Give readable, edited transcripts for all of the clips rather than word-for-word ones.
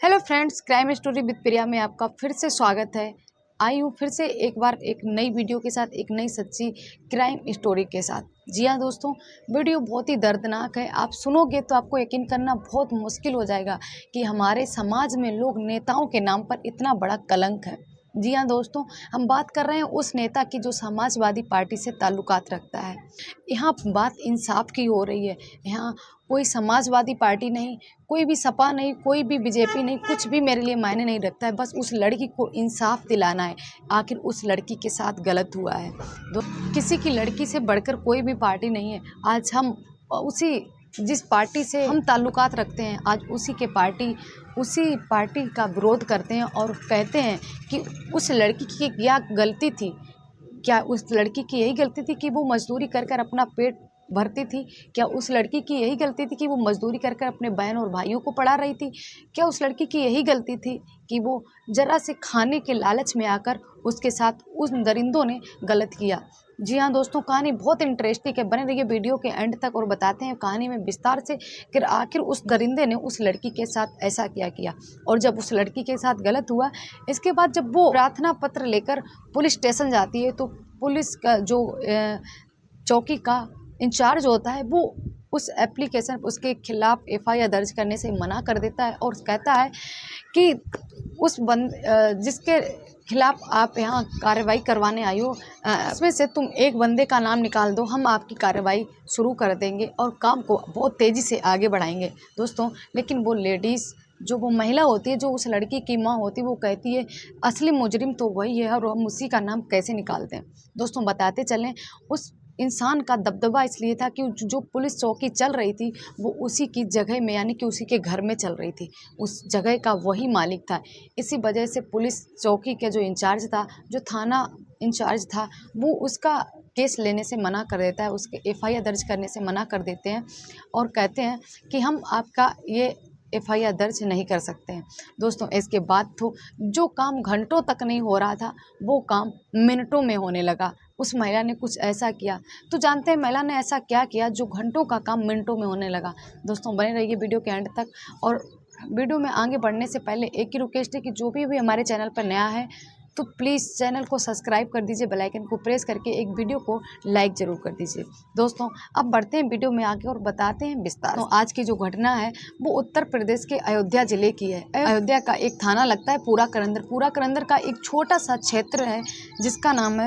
Hello friends, crime story with Priya में आपका फिर से स्वागत है। आई हूँ फिर से एक बार एक नई वीडियो के साथ, एक नई सच्ची क्राइम स्टोरी के साथ। जी हाँ दोस्तों, वीडियो बहुत ही दर्दनाक है। आप सुनोगे तो आपको यकीन करना बहुत मुश्किल हो जाएगा कि हमारे समाज में लोग नेताओं के नाम पर इतना बड़ा कलंक है। जी हाँ दोस्तों, हम बात कर रहे हैं उस नेता की जो समाजवादी पार्टी से ताल्लुकात रखता है। यहाँ बात इंसाफ की हो रही है। यहाँ कोई समाजवादी पार्टी नहीं, कोई भी सपा नहीं, कोई भी बीजेपी नहीं, कुछ भी मेरे लिए मायने नहीं रखता है। बस उस लड़की को इंसाफ दिलाना है। आखिर उस लड़की के साथ गलत हुआ है। किसी की लड़की से बढ़कर कोई भी पार्टी नहीं है। आज हम उसी जिस पार्टी से हम ताल्लुकात रखते हैं, आज उसी पार्टी का विरोध करते हैं और कहते हैं कि उस लड़की की क्या गलती थी। क्या उस लड़की की यही गलती थी कि वो मजदूरी कर कर अपना पेट भरती थी? क्या उस लड़की की यही गलती थी कि वो मजदूरी कर कर अपने बहन और भाइयों को पढ़ा रही थी? क्या उस लड़की की यही गलती थी कि वो ज़रा से खाने के लालच में आकर उसके साथ उन दरिंदों ने गलत किया? जी हाँ दोस्तों, कहानी बहुत इंटरेस्टिंग है। बने रहिए वीडियो के एंड तक और बताते हैं कहानी में विस्तार से कि आखिर उस दरिंदे ने उस लड़की के साथ ऐसा क्या किया। और जब उस लड़की के साथ गलत हुआ, इसके बाद जब वो प्रार्थना पत्र लेकर पुलिस स्टेशन जाती है, तो पुलिस का जो चौकी का इंचार्ज होता है, वो उस एप्लीकेशन उसके खिलाफ एफआईआर दर्ज करने से मना कर देता है और कहता है कि जिसके खिलाफ आप यहाँ कार्रवाई करवाने आई हो, इसमें से तुम एक बंदे का नाम निकाल दो, हम आपकी कार्रवाई शुरू कर देंगे और काम को बहुत तेज़ी से आगे बढ़ाएंगे। दोस्तों, लेकिन वो लेडीज़, जो वो महिला होती है, जो उस लड़की की माँ होती है, वो कहती है असली मुजरिम तो वही है और हम उसी का नाम कैसे निकालते हैं। दोस्तों, बताते चलें, उस इंसान का दबदबा इसलिए था कि जो पुलिस चौकी चल रही थी, वो उसी की जगह में, यानी कि उसी के घर में चल रही थी। उस जगह का वही मालिक था। इसी वजह से पुलिस चौकी के जो इंचार्ज था, जो थाना इंचार्ज था, वो उसका केस लेने से मना कर देता है, उसके एफआईआर दर्ज करने से मना कर देते हैं और कहते हैं कि हम आपका ये एफआईआर दर्ज नहीं कर सकते हैं। दोस्तों, इसके बाद तो जो काम घंटों तक नहीं हो रहा था, वो काम मिनटों में होने लगा। उस महिला ने कुछ ऐसा किया, तो जानते हैं महिला ने ऐसा क्या किया जो घंटों का काम मिनटों में होने लगा। दोस्तों, बने रहिए वीडियो के एंड तक। और वीडियो में आगे बढ़ने से पहले एक ही रिक्वेस्ट है कि जो भी हमारे चैनल पर नया है, तो प्लीज़ चैनल को सब्सक्राइब कर दीजिए, बेल आइकन को प्रेस करके एक वीडियो को लाइक ज़रूर कर दीजिए। दोस्तों, अब बढ़ते हैं वीडियो में आगे और बताते हैं विस्तार। तो आज की जो घटना है वो उत्तर प्रदेश के अयोध्या ज़िले की है। अयोध्या का एक थाना लगता है पूरा करंदर। पूरा करंदर का एक छोटा सा क्षेत्र है जिसका नाम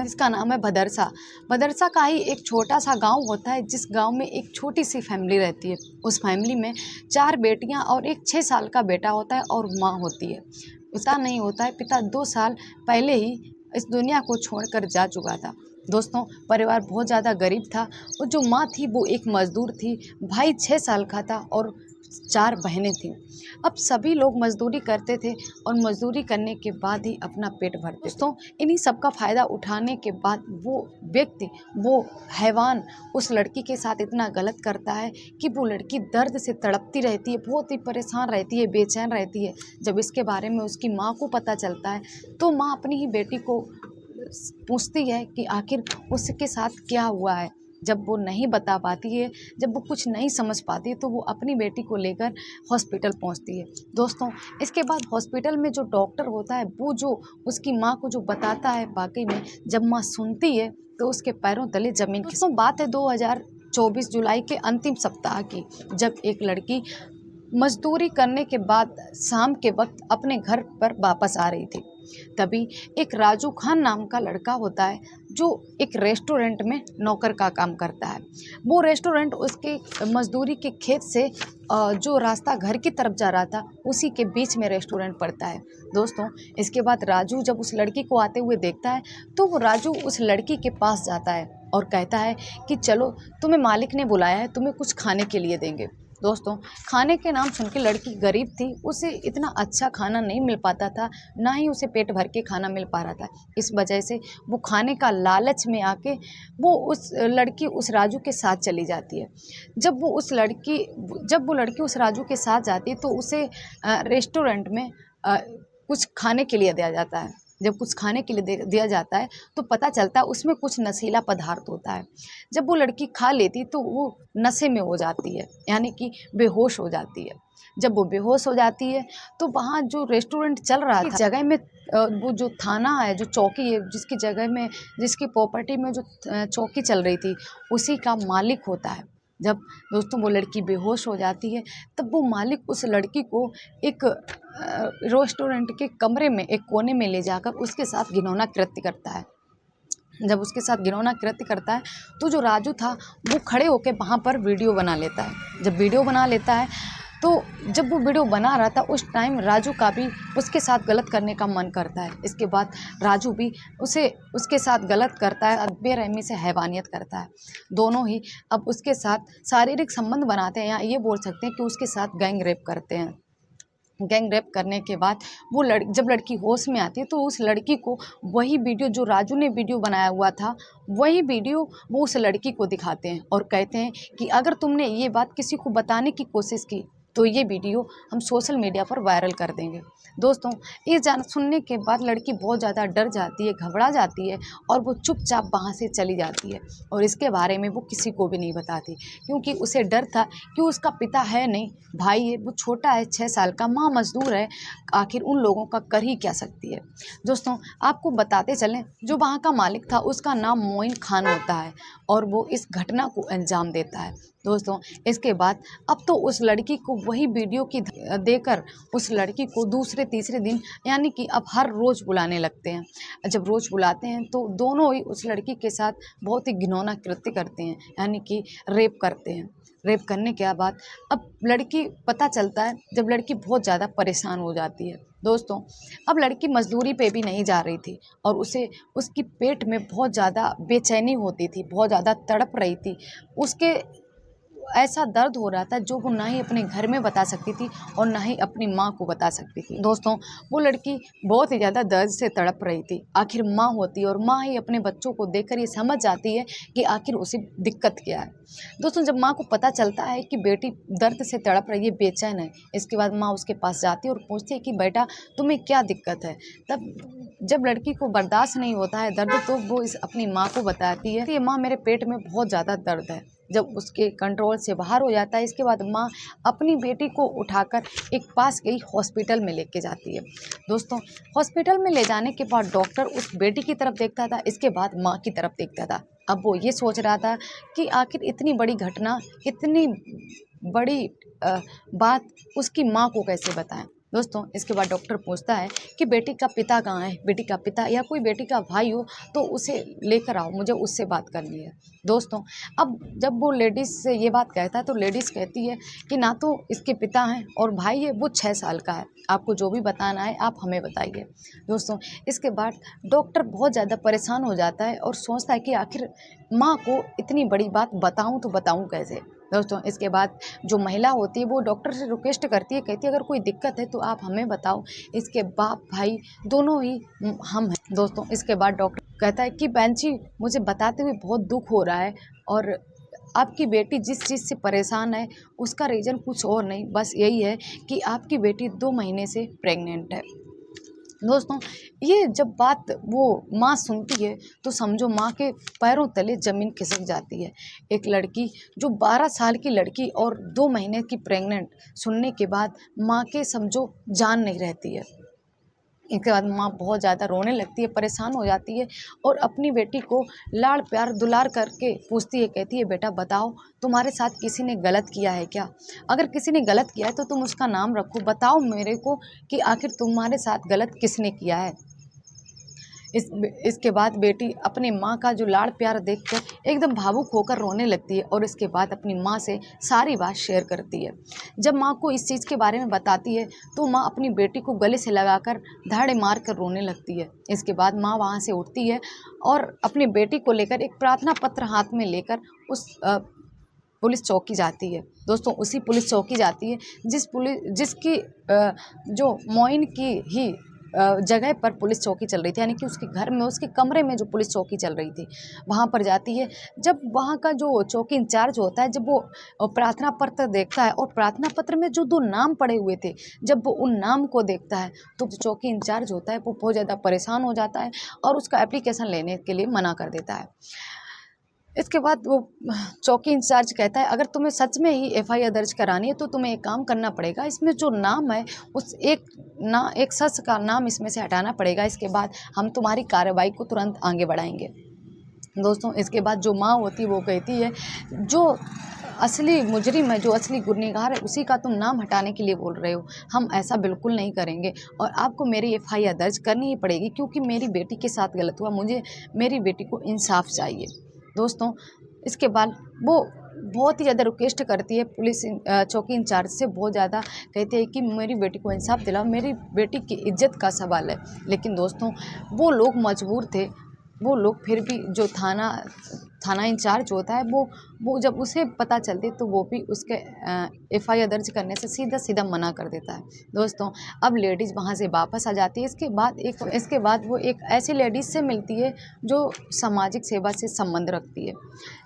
है भदरसा। भदरसा का ही एक छोटा सा गाँव होता है, जिस गाँव में एक छोटी सी फैमिली रहती है। उस फैमिली में 4 बेटियाँ और एक 6 साल का बेटा होता है और माँ होती है। पिता नहीं होता है। पिता 2 साल पहले ही इस दुनिया को छोड़कर जा चुका था। दोस्तों, परिवार बहुत ज़्यादा गरीब था और जो माँ थी वो एक मज़दूर थी। भाई 6 साल का था और 4 बहनें थीं। अब सभी लोग मज़दूरी करते थे और मज़दूरी करने के बाद ही अपना पेट भरते। दोस्तों, इन्हीं सब का फ़ायदा उठाने के बाद वो व्यक्ति, वो हैवान उस लड़की के साथ इतना गलत करता है कि वो लड़की दर्द से तड़पती रहती है, बहुत ही परेशान रहती है, बेचैन रहती है। जब इसके बारे में उसकी माँ को पता चलता है, तो माँ अपनी ही बेटी को पूछती है कि आखिर उसके साथ क्या हुआ है। जब वो नहीं बता पाती है, जब वो कुछ नहीं समझ पाती है, तो वो अपनी बेटी को लेकर हॉस्पिटल पहुंचती है। दोस्तों, इसके बाद हॉस्पिटल में जो डॉक्टर होता है, वो जो उसकी माँ को जो बताता है, वाकई में जब माँ सुनती है तो उसके पैरों तले जमीन। दोस्तों, बात है 2024 जुलाई के अंतिम सप्ताह की, जब एक लड़की मजदूरी करने के बाद शाम के वक्त अपने घर पर वापस आ रही थी। तभी एक राजू खान नाम का लड़का होता है, जो एक रेस्टोरेंट में नौकर का काम करता है। वो रेस्टोरेंट उसके मजदूरी के खेत से जो रास्ता घर की तरफ जा रहा था, उसी के बीच में रेस्टोरेंट पड़ता है। दोस्तों, इसके बाद राजू जब उस लड़की को आते हुए देखता है, तो वो राजू उस लड़की के पास जाता है और कहता है कि चलो, तुम्हें मालिक ने बुलाया है, तुम्हें कुछ खाने के लिए देंगे। दोस्तों, खाने के नाम सुन के लड़की गरीब थी, उसे इतना अच्छा खाना नहीं मिल पाता था, ना ही उसे पेट भर के खाना मिल पा रहा था। इस वजह से वो खाने का लालच में आके वो उस राजू के साथ चली जाती है। जब वो लड़की उस राजू के साथ जाती है, तो उसे रेस्टोरेंट में कुछ खाने के लिए दिया जाता है। जब कुछ खाने के लिए दिया जाता है, तो पता चलता है उसमें कुछ नशीला पदार्थ होता है। जब वो लड़की खा लेती तो वो नशे में हो जाती है, यानी कि बेहोश हो जाती है। जब वो बेहोश हो जाती है तो वहाँ जो रेस्टोरेंट चल रहा था जगह में वो जो थाना है, जो चौकी है, जिसकी जगह में, जिसकी प्रॉपर्टी में जो चौकी चल रही थी, उसी का मालिक होता है। जब दोस्तों वो लड़की बेहोश हो जाती है तब वो मालिक उस लड़की को एक रेस्टोरेंट के कमरे में एक कोने में ले जाकर उसके साथ घिनौना कृत्य करता है। जब उसके साथ घिनौना कृत्य करता है तो जो राजू था वो खड़े होकर वहाँ पर वीडियो बना लेता है। जब वीडियो बना लेता है तो जब वो वीडियो बना रहा था उस टाइम राजू का भी उसके साथ गलत करने का मन करता है। इसके बाद राजू भी उसके साथ गलत करता है, बेरहमी से हैवानियत करता है। दोनों ही अब उसके साथ शारीरिक संबंध बनाते हैं, या ये बोल सकते हैं कि उसके साथ गैंग रेप करते हैं। गैंग रेप करने के बाद वो जब लड़की होश में आती है तो उस लड़की को वही वीडियो जो राजू ने वीडियो बनाया हुआ था, वही वीडियो वो उस लड़की को दिखाते हैं और कहते हैं कि अगर तुमने ये बात किसी को बताने की कोशिश की तो ये वीडियो हम सोशल मीडिया पर वायरल कर देंगे। दोस्तों ये सुनने के बाद लड़की बहुत ज़्यादा डर जाती है, घबरा जाती है और वो चुपचाप वहाँ से चली जाती है और इसके बारे में वो किसी को भी नहीं बताती, क्योंकि उसे डर था कि उसका पिता है नहीं, भाई है, वो छोटा है 6 साल का, माँ मजदूर है, आखिर उन लोगों का कर ही क्या सकती है। दोस्तों आपको बताते चलें, जो वहाँ का मालिक था उसका नाम मोइन खान होता है और वो इस घटना को अंजाम देता है। दोस्तों इसके बाद अब तो उस लड़की को वही वीडियो की देकर उस लड़की को दूसरे तीसरे दिन यानी कि अब हर रोज़ बुलाने लगते हैं। जब रोज़ बुलाते हैं तो दोनों ही उस लड़की के साथ बहुत ही घिनौना कृत्य करते हैं, यानी कि रेप करते हैं। रेप करने के बाद अब लड़की पता चलता है, जब लड़की बहुत ज़्यादा परेशान हो जाती है। दोस्तों अब लड़की मजदूरी पे भी नहीं जा रही थी और उसकी पेट में बहुत ज़्यादा बेचैनी होती थी, बहुत ज़्यादा तड़प रही थी। उसके ऐसा दर्द हो रहा था जो वो ना ही अपने घर में बता सकती थी और ना ही अपनी माँ को बता सकती थी। दोस्तों वो लड़की बहुत ही ज़्यादा दर्द से तड़प रही थी। आखिर माँ होती है और माँ ही अपने बच्चों को देखकर ये समझ जाती है कि आखिर उसे दिक्कत क्या है। दोस्तों जब माँ को पता चलता है कि बेटी दर्द से तड़प रही है, बेचैन है, इसके बाद माँ उसके पास जाती है और पूछती है कि बेटा तुम्हें क्या दिक्कत है। तब जब लड़की को बर्दाश्त नहीं होता है दर्द तो वो अपनी माँ को बताती है कि माँ मेरे पेट में बहुत ज़्यादा दर्द है। जब उसके कंट्रोल से बाहर हो जाता है, इसके बाद माँ अपनी बेटी को उठाकर एक पास गई हॉस्पिटल में लेके जाती है। दोस्तों हॉस्पिटल में ले जाने के बाद डॉक्टर उस बेटी की तरफ देखता था, इसके बाद माँ की तरफ देखता था। अब वो ये सोच रहा था कि आखिर इतनी बड़ी घटना, इतनी बड़ी बात उसकी माँ को कैसे बताएं। दोस्तों इसके बाद डॉक्टर पूछता है कि बेटी का पिता कहाँ है, बेटी का पिता या कोई बेटी का भाई हो तो उसे लेकर आओ, मुझे उससे बात करनी है। दोस्तों अब जब वो लेडीज़ से ये बात कहता है तो लेडीज़ कहती है कि ना तो इसके पिता हैं और भाई है, वो 6 साल का है, आपको जो भी बताना है आप हमें बताइए। दोस्तों इसके बाद डॉक्टर बहुत ज़्यादा परेशान हो जाता है और सोचता है कि आखिर माँ को इतनी बड़ी बात बताऊँ तो बताऊँ कैसे। दोस्तों इसके बाद जो महिला होती है वो डॉक्टर से रिक्वेस्ट करती है, कहती है अगर कोई दिक्कत है तो आप हमें बताओ, इसके बाप भाई दोनों ही हम हैं। दोस्तों इसके बाद डॉक्टर कहता है कि बहन जी मुझे बताते हुए बहुत दुख हो रहा है और आपकी बेटी जिस चीज़ से परेशान है उसका रीज़न कुछ और नहीं, बस यही है कि आपकी बेटी 2 महीने से प्रेग्नेंट है। दोस्तों ये जब बात वो माँ सुनती है तो समझो माँ के पैरों तले ज़मीन खिसक जाती है। एक लड़की जो 12 साल की लड़की और 2 महीने की प्रेग्नेंट सुनने के बाद माँ के समझो जान नहीं रहती है। इसके बाद माँ बहुत ज़्यादा रोने लगती है, परेशान हो जाती है और अपनी बेटी को लाड़ प्यार दुलार करके पूछती है, कहती है बेटा बताओ तुम्हारे साथ किसी ने गलत किया है क्या? अगर किसी ने गलत किया है तो तुम उसका नाम रखो, बताओ मेरे को कि आखिर तुम्हारे साथ गलत किसने किया है। इसके बाद बेटी अपनी माँ का जो लाड़ प्यार देखकर एकदम भावुक होकर रोने लगती है और इसके बाद अपनी माँ से सारी बात शेयर करती है। जब माँ को इस चीज़ के बारे में बताती है तो माँ अपनी बेटी को गले से लगाकर धाड़े मार कर रोने लगती है। इसके बाद माँ वहाँ से उठती है और अपनी बेटी को लेकर एक प्रार्थना पत्र हाथ में लेकर उस पुलिस चौकी जाती है। दोस्तों उसी पुलिस चौकी जाती है जिसकी जो मोइन की ही जगह पर पुलिस चौकी चल रही थी, यानी कि उसके घर में उसके कमरे में जो पुलिस चौकी चल रही थी वहाँ पर जाती है। जब वहाँ का जो चौकी इंचार्ज होता है, जब वो प्रार्थना पत्र देखता है और प्रार्थना पत्र में जो 2 नाम पड़े हुए थे, जब वो उन नाम को देखता है तो जो चौकी इंचार्ज होता है वो बहुत ज़्यादा परेशान हो जाता है और उसका एप्लीकेशन लेने के लिए मना कर देता है। इसके बाद वो चौकी इंचार्ज कहता है अगर तुम्हें सच में ही एफआईआर दर्ज करानी है तो तुम्हें एक काम करना पड़ेगा, इसमें जो नाम है उस एक शख्स का नाम इसमें से हटाना पड़ेगा, इसके बाद हम तुम्हारी कार्रवाई को तुरंत आगे बढ़ाएंगे। दोस्तों इसके बाद जो माँ होती है वो कहती है जो असली मुजरिम है, जो असली गुनहगार है, उसी का तुम नाम हटाने के लिए बोल रहे हो, हम ऐसा बिल्कुल नहीं करेंगे और आपको मेरी एफआईआर दर्ज करनी ही पड़ेगी क्योंकि मेरी बेटी के साथ गलत हुआ, मुझे मेरी बेटी को इंसाफ चाहिए। दोस्तों इसके बाद वो बहुत ही ज़्यादा रिक्वेस्ट करती है पुलिस चौकी इंचार्ज से, बहुत ज़्यादा कहते हैं कि मेरी बेटी को इंसाफ दिलाओ, मेरी बेटी की इज्जत का सवाल है। लेकिन दोस्तों वो लोग मजबूर थे, वो लोग फिर भी जो थाना इंचार्ज होता है वो जब उसे पता चलती तो वो भी उसके एफआईआर दर्ज करने से सीधा मना कर देता है। दोस्तों अब लेडीज़ वहाँ से वापस आ जाती है। इसके बाद वो एक ऐसी लेडीज़ से मिलती है जो सामाजिक सेवा से संबंध रखती है।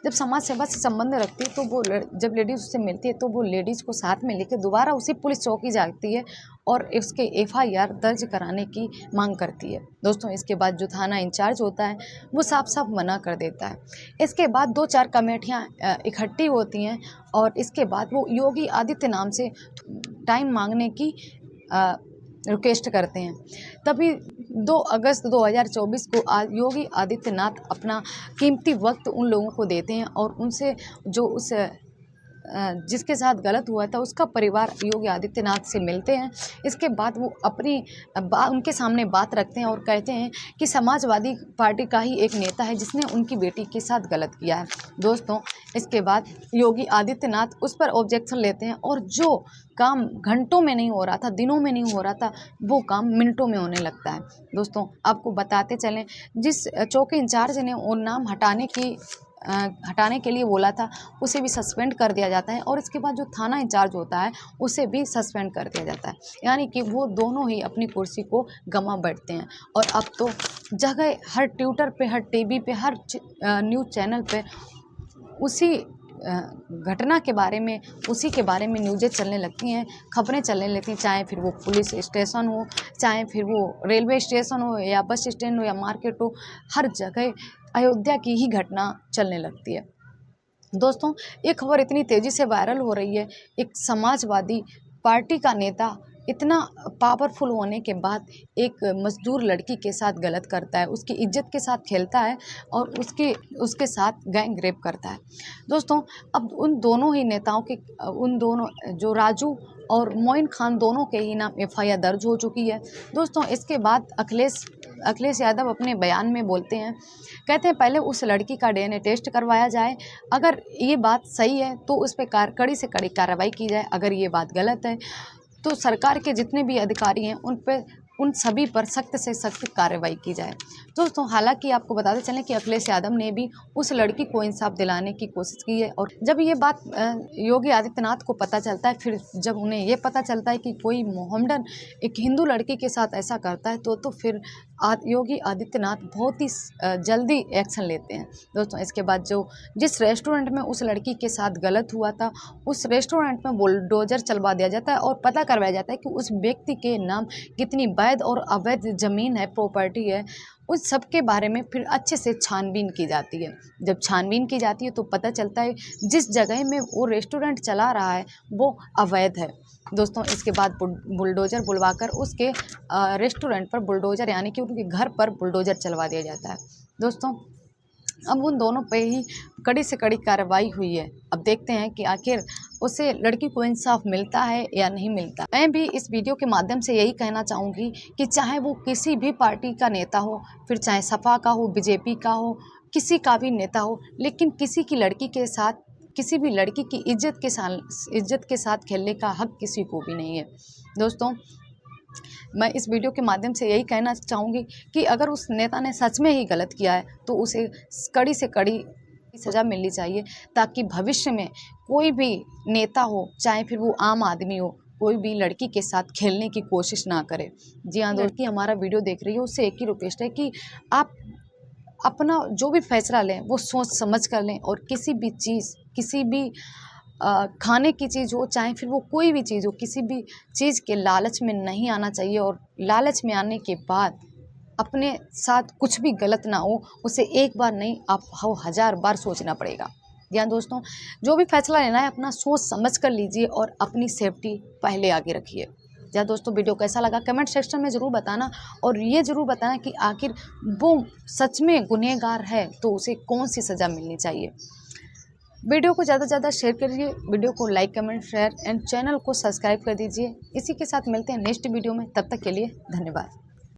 जब समाज सेवा से संबंध रखती है तो वो जब लेडीज़ उससे मिलती है तो वो लेडीज़ को साथ में लेकर दोबारा उसी पुलिस चौकी जाती है और उसके एफआईआर दर्ज कराने की मांग करती है। दोस्तों इसके बाद जो थाना इंचार्ज होता है वो साफ मना कर देता है। इसके बाद 2-4 कमेटियाँ इकट्ठी होती हैं और इसके बाद वो योगी आदित्य नाम से टाइम मांगने की रिक्वेस्ट करते हैं। तभी 2 अगस्त 2024 को योगी आदित्यनाथ अपना कीमती वक्त उन लोगों को देते हैं और उनसे जो जिसके साथ गलत हुआ था उसका परिवार योगी आदित्यनाथ से मिलते हैं। इसके बाद वो उनके सामने बात रखते हैं और कहते हैं कि समाजवादी पार्टी का ही एक नेता है जिसने उनकी बेटी के साथ गलत किया है। दोस्तों इसके बाद योगी आदित्यनाथ उस पर ऑब्जेक्शन लेते हैं और जो काम घंटों में नहीं हो रहा था, दिनों में नहीं हो रहा था, वो काम मिनटों में होने लगता है। दोस्तों आपको बताते चलें, जिस चौकी इंचार्ज ने वो नाम हटाने के लिए बोला था उसे भी सस्पेंड कर दिया जाता है और इसके बाद जो थाना इंचार्ज होता है उसे भी सस्पेंड कर दिया जाता है। यानी कि वो दोनों ही अपनी कुर्सी को गंवा बैठते हैं और अब तो जगह हर ट्विटर पे, हर टीवी पे, हर न्यूज़ चैनल पे उसी घटना के बारे में, उसी के बारे में न्यूज़ें चलने लगती हैं, खबरें चलने लगती हैं, चाहे फिर वो पुलिस स्टेशन हो, चाहे फिर वो रेलवे स्टेशन हो या बस स्टैंड हो या मार्केट हो, हर जगह अयोध्या की ही घटना चलने लगती है। दोस्तों ये खबर इतनी तेज़ी से वायरल हो रही है, एक समाजवादी पार्टी का नेता इतना पावरफुल होने के बाद एक मजदूर लड़की के साथ गलत करता है, उसकी इज्जत के साथ खेलता है और उसके साथ गैंग रेप करता है। दोस्तों अब उन दोनों ही नेताओं के जो राजू और मोइन खान दोनों के ही नाम एफआईआर दर्ज हो चुकी है। दोस्तों इसके बाद अखिलेश यादव अपने बयान में बोलते हैं, कहते हैं पहले उस लड़की का डीएनए टेस्ट करवाया जाए, अगर ये बात सही है तो उस पर कड़ी से कड़ी कार्रवाई की जाए, अगर ये बात गलत है तो सरकार के जितने भी अधिकारी हैं उन सभी पर सख्त से सख्त कार्रवाई की जाए। दोस्तों हालांकि आपको बताते चलें कि अखिलेश यादव ने भी उस लड़की को इंसाफ दिलाने की कोशिश की है और जब ये बात योगी आदित्यनाथ को पता चलता है, फिर जब उन्हें ये पता चलता है कि कोई मोहम्मडन एक हिंदू लड़की के साथ ऐसा करता है तो फिर योगी आदित्यनाथ बहुत ही जल्दी एक्शन लेते हैं। दोस्तों इसके बाद जिस रेस्टोरेंट में उस लड़की के साथ गलत हुआ था उस रेस्टोरेंट में बुलडोजर चलवा दिया जाता है और पता करवाया जाता है कि उस व्यक्ति के नाम कितनी वैध और अवैध ज़मीन है, प्रॉपर्टी है, उस सब के बारे में फिर अच्छे से छानबीन की जाती है। जब छानबीन की जाती है तो पता चलता है जिस जगह में वो रेस्टोरेंट चला रहा है वो अवैध है। दोस्तों इसके बाद बुलडोज़र बुलवाकर उसके रेस्टोरेंट पर बुलडोज़र यानी कि उनके घर पर बुलडोज़र चलवा दिया जाता है। दोस्तों अब उन दोनों पे ही कड़ी से कड़ी कार्रवाई हुई है। अब देखते हैं कि आखिर उसे लड़की को इंसाफ मिलता है या नहीं मिलता। मैं भी इस वीडियो के माध्यम से यही कहना चाहूँगी कि चाहे वो किसी भी पार्टी का नेता हो, फिर चाहे सपा का हो, बीजेपी का हो, किसी का भी नेता हो, लेकिन किसी की लड़की के साथ, किसी भी लड़की की इज्जत के साथ खेलने का हक किसी को भी नहीं है। दोस्तों मैं इस वीडियो के माध्यम से यही कहना चाहूँगी कि अगर उस नेता ने सच में ही गलत किया है तो उसे कड़ी से कड़ी सज़ा मिलनी चाहिए, ताकि भविष्य में कोई भी नेता हो, चाहे फिर वो आम आदमी हो, कोई भी लड़की के साथ खेलने की कोशिश ना करे। जी हाँ, लड़की हमारा वीडियो देख रही है उससे एक ही रिक्वेस्ट है कि आप अपना जो भी फैसला लें वो सोच समझ कर लें और किसी भी खाने की चीज़ हो, चाहे फिर वो कोई भी चीज़ हो, किसी भी चीज़ के लालच में नहीं आना चाहिए और लालच में आने के बाद अपने साथ कुछ भी गलत ना हो, उसे एक बार नहीं आपको 1000 बार सोचना पड़ेगा। ध्यान दोस्तों, जो भी फैसला लेना है अपना सोच समझ कर लीजिए और अपनी सेफ्टी पहले आगे रखिए। या दोस्तों, वीडियो कैसा लगा कमेंट सेक्शन में ज़रूर बताना, और ये ज़रूर बताना कि आखिर वो सच में गुनहगार है तो उसे कौन सी सज़ा मिलनी चाहिए। वीडियो को ज़्यादा से ज़्यादा शेयर करिए, वीडियो को like comment share and channel को सब्सक्राइब कर दीजिए। इसी के साथ मिलते हैं नेक्स्ट वीडियो में, तब तक के लिए धन्यवाद।